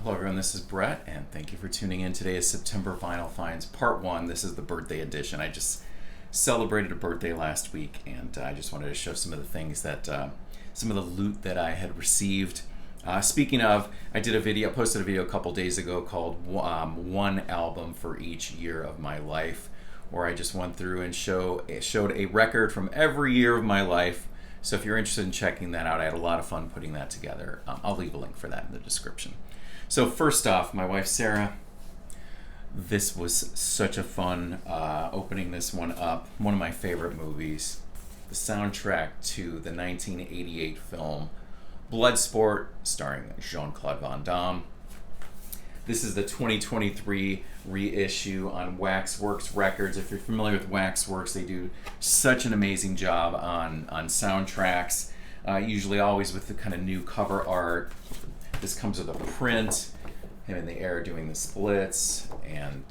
Hello everyone, this is Brett, and thank you for tuning in. Today is September Vinyl Finds Part 1. This is the birthday edition. I just celebrated a birthday last week, and I just wanted to show some of the things that, some of the loot that I had received. Speaking of, I posted a video a couple days ago called One Album for Each Year of My Life, where I just went through and showed a record from every year of my life. So if you're interested in checking that out, I had a lot of fun putting that together. I'll leave a link for that in the description. So first off, my wife Sarah, this was such a fun opening this one up. One of my favorite movies, the soundtrack to the 1988 film Bloodsport, starring Jean-Claude Van Damme. This is the 2023 reissue on Waxworks Records. If you're familiar with Waxworks, they do such an amazing job on soundtracks, usually always with the kind of new cover art. This comes with a print, him in the air doing the splits, and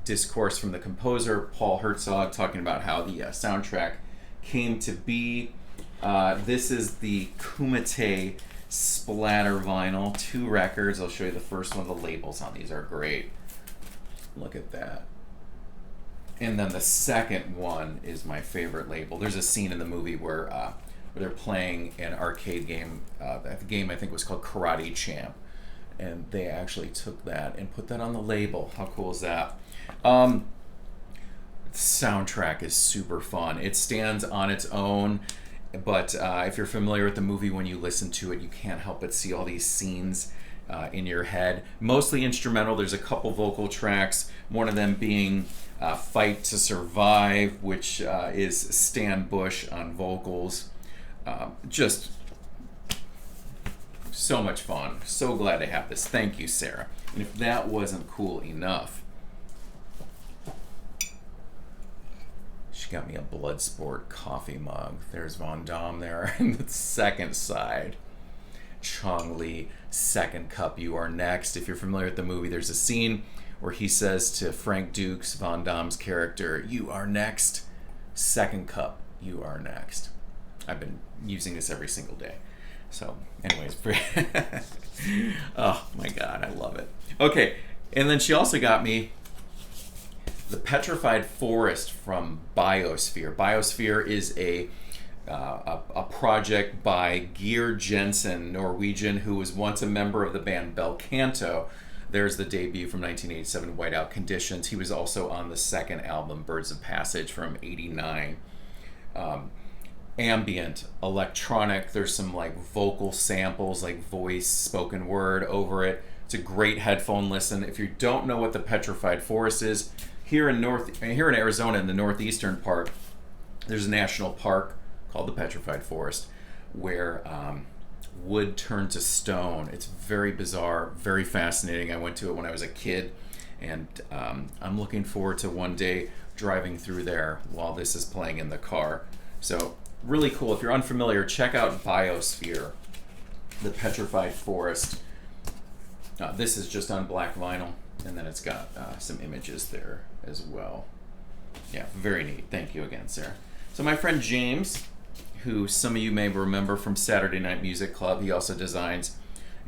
discourse from the composer, Paul Herzog, talking about how the soundtrack came to be. This is the Kumite Splatter vinyl, 2 records. I'll show you the first one. The labels on these are great. Look at that. And then the second one is my favorite label. There's a scene in the movie where they're playing an arcade game. The game I think was called Karate Champ, and they actually took that and put that on the label. How cool is that? The soundtrack is super fun. It stands on its own, but if you're familiar with the movie, when you listen to it, you can't help but see all these scenes in your head. Mostly instrumental. There's a couple vocal tracks, one of them being Fight to Survive, which is Stan Bush on vocals. Just so much fun. So glad to have this. Thank you, Sarah. And if that wasn't cool enough, she got me a Bloodsport coffee mug. There's Von Damme there on the second side. Chong Li, second cup, you are next. If you're familiar with the movie, there's a scene where he says to Frank Dukes, Von Damme's character, "You are next. Second cup, you are next." I've been using this every single day. So, anyways, oh my God, I love it. Okay, and then she also got me the Petrified Forest from Biosphere. Biosphere is a project by Geir Jensen, Norwegian, who was once a member of the band Belcanto. There's the debut from 1987, Whiteout Conditions. He was also on the second album, Birds of Passage, from '89. Ambient, electronic, there's some like vocal samples, like voice, spoken word over it. It's a great headphone listen. If you don't know what the Petrified Forest is, here in Arizona, in the northeastern part, there's a national park called the Petrified Forest where wood turned to stone. It's very bizarre, very fascinating. I went to it when I was a kid, and I'm looking forward to one day driving through there while this is playing in the car. So really cool. If you're unfamiliar, check out Biosphere, the Petrified Forest. This is just on black vinyl, and then it's got some images there as well. Yeah, very neat. Thank you again, Sarah. So my friend James, who some of you may remember from Saturday Night Music Club, he also designs,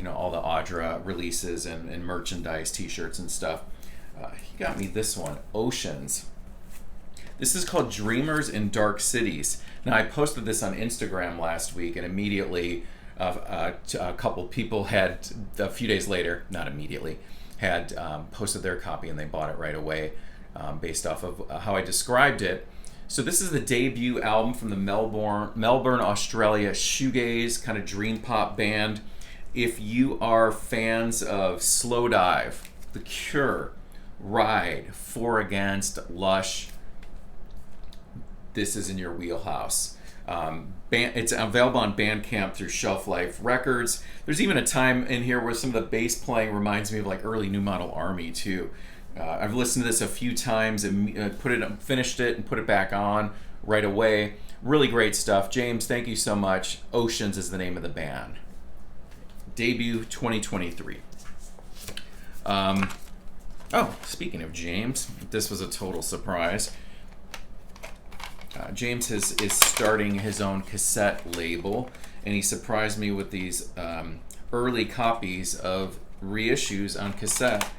all the Audra releases and merchandise, t-shirts and stuff. He got me this one, Oceans. This is called Dreamers in Dark Cities. Now, I posted this on Instagram last week, and immediately a couple people had, a few days later, not immediately, had posted their copy, and they bought it right away based off of how I described it. So this is the debut album from the Melbourne, Australia shoegaze kind of dream pop band. If you are fans of Slowdive, The Cure, Ride, For Against, Lush, this is in your wheelhouse. It's available on Bandcamp through Shelf Life Records. There's even a time in here where some of the bass playing reminds me of like early New Model Army too. I've listened to this a few times and finished it and put it back on right away. Really great stuff. James, thank you so much. Oceans is the name of the band. Debut 2023. Speaking of James, this was a total surprise. James is starting his own cassette label, and he surprised me with these early copies of reissues on cassette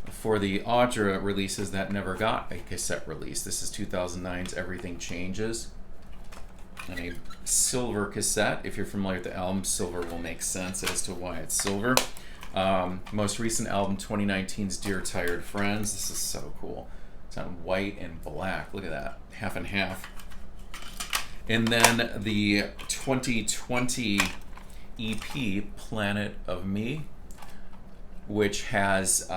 for the Audra releases that never got a cassette release. This is 2009's Everything Changes. And a silver cassette. If you're familiar with the album, silver will make sense as to why it's silver. Most recent album, 2019's Dear Tired Friends. This is so cool. It's on white and black. Look at that. Half and half. And then the 2020 EP, Planet of Me, which has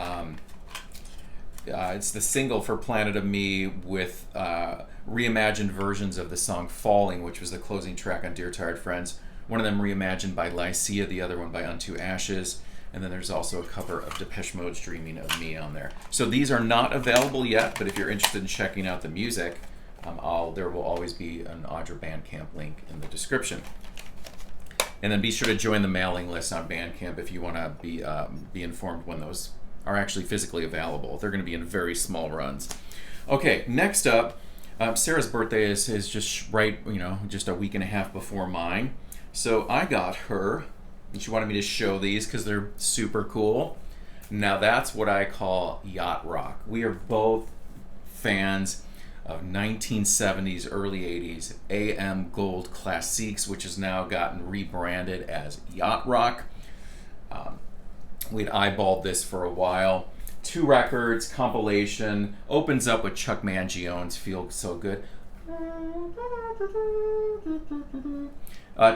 it's the single for Planet of Me with reimagined versions of the song Falling, which was the closing track on Dear Tired Friends. One of them reimagined by Lycia, the other one by Unto Ashes. And then there's also a cover of Depeche Mode's Dreaming of Me on there. So these are not available yet, but if you're interested in checking out the music, there will always be an Audra Bandcamp link in the description. And then be sure to join the mailing list on Bandcamp if you want to be informed when those are actually physically available. They're going to be in very small runs. Okay, next up, Sarah's birthday is just just a week and a half before mine. So I got her, and she wanted me to show these because they're super cool. Now that's what I call yacht rock. We are both fans of 1970s, early 80s AM Gold Classiques, which has now gotten rebranded as Yacht Rock. We'd eyeballed this for a while. 2 records, compilation, opens up with Chuck Mangione's Feel So Good.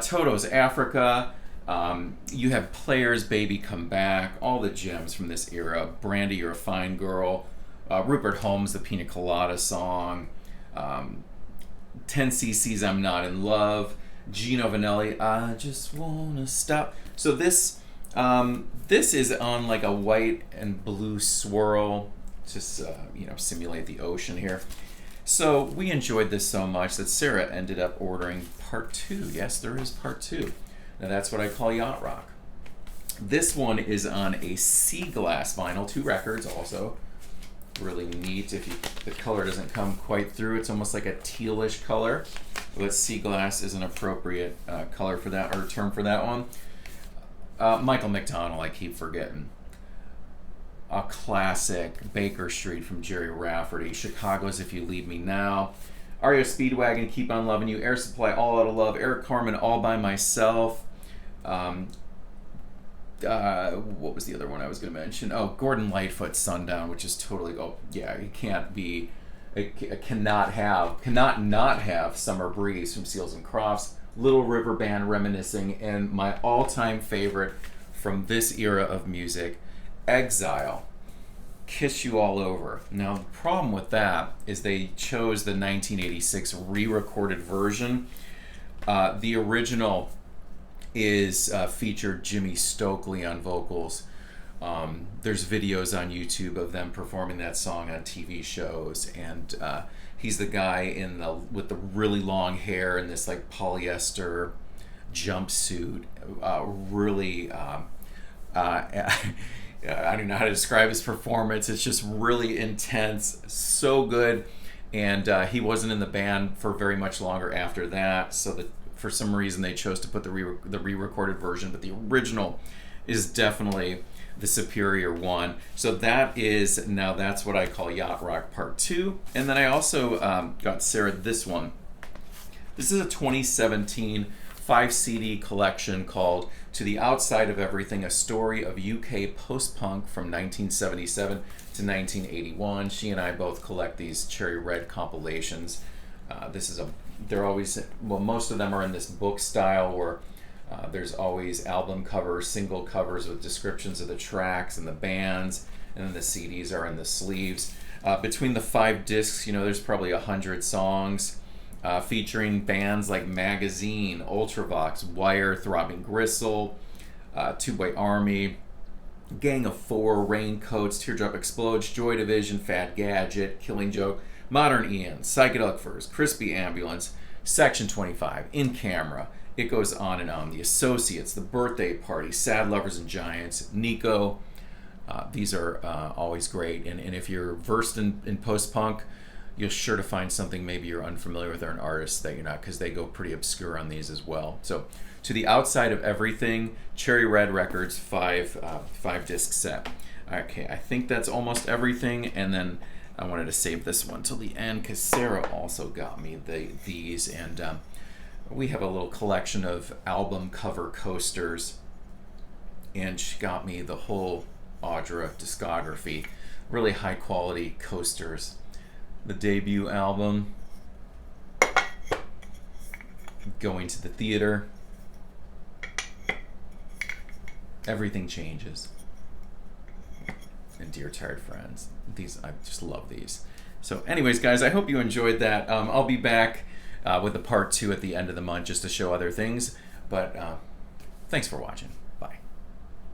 Toto's Africa. You have Players, Baby Come Back, all the gems from this era. Brandy, You're a Fine Girl. Rupert Holmes, the Pina Colada song. 10cc's I'm Not in Love. Gino Vanelli, I Just Wanna Stop. So this is on like a white and blue swirl, just simulate the ocean here. So we enjoyed this so much that Sarah ended up ordering part 2. Yes, there is part 2. Now that's what I call yacht rock. This one is on a sea glass vinyl, 2 records also. Really neat. If the color doesn't come quite through, it's almost like a tealish color, but sea glass is an appropriate color for that, or term for that one. Michael McDonald, I keep forgetting. A classic, Baker Street from Jerry Rafferty. Chicago's If You Leave Me Now. REO Speedwagon, Keep On Loving You. Air Supply, All Out of Love. Eric Carmen, All By Myself. What was the other one I was going to mention? Oh, Gordon Lightfoot, Sundown, which is totally, cannot not have Summer Breeze from Seals and Crofts. Little River Band, Reminiscing, and my all-time favorite from this era of music, Exile, Kiss You All Over. Now, the problem with that is they chose the 1986 re-recorded version. The original is featured Jimmy Stokely on vocals. There's videos on YouTube of them performing that song on TV shows, and he's the guy with the really long hair and this like polyester jumpsuit. I don't know how to describe his performance. It's just really intense, so good. And he wasn't in the band for very much longer after that, so that for some reason they chose to put the re-recorded version, but the original is definitely the superior one. So that's what I call Yacht Rock Part 2. And then I also got Sarah this one. This is a 2017 5 CD collection called To the Outside of Everything, a story of UK post-punk from 1977 to 1981. She and I both collect these cherry red compilations. Most of them are in this book style where there's always album covers, single covers with descriptions of the tracks and the bands, and then the CDs are in the sleeves. Between the 5 discs, there's probably 100 songs featuring bands like Magazine, Ultravox, Wire, Throbbing Gristle, Two Boy Army, Gang of Four, Raincoats, Teardrop Explodes, Joy Division, Fat Gadget, Killing Joke, Modern Ian, Psychedelic Furs, Crispy Ambulance, Section 25, In Camera. It goes on and on. The Associates, The Birthday Party, Sad Lovers and Giants, Nico. These are always great. And if you're versed in post-punk, you're sure to find something maybe you're unfamiliar with, or an artist that you're not, because they go pretty obscure on these as well. So to the outside of everything, Cherry Red Records, five disc set. Okay, I think that's almost everything, and then I wanted to save this one till the end because Sarah also got me these, and we have a little collection of album cover coasters, and she got me the whole Audra discography, really high quality coasters. The debut album, Going to the Theater, Everything Changes, and Dear Tired Friends. These, I just love these. So anyways, guys, I hope you enjoyed that. I'll be back with a part 2 at the end of the month just to show other things, but thanks for watching.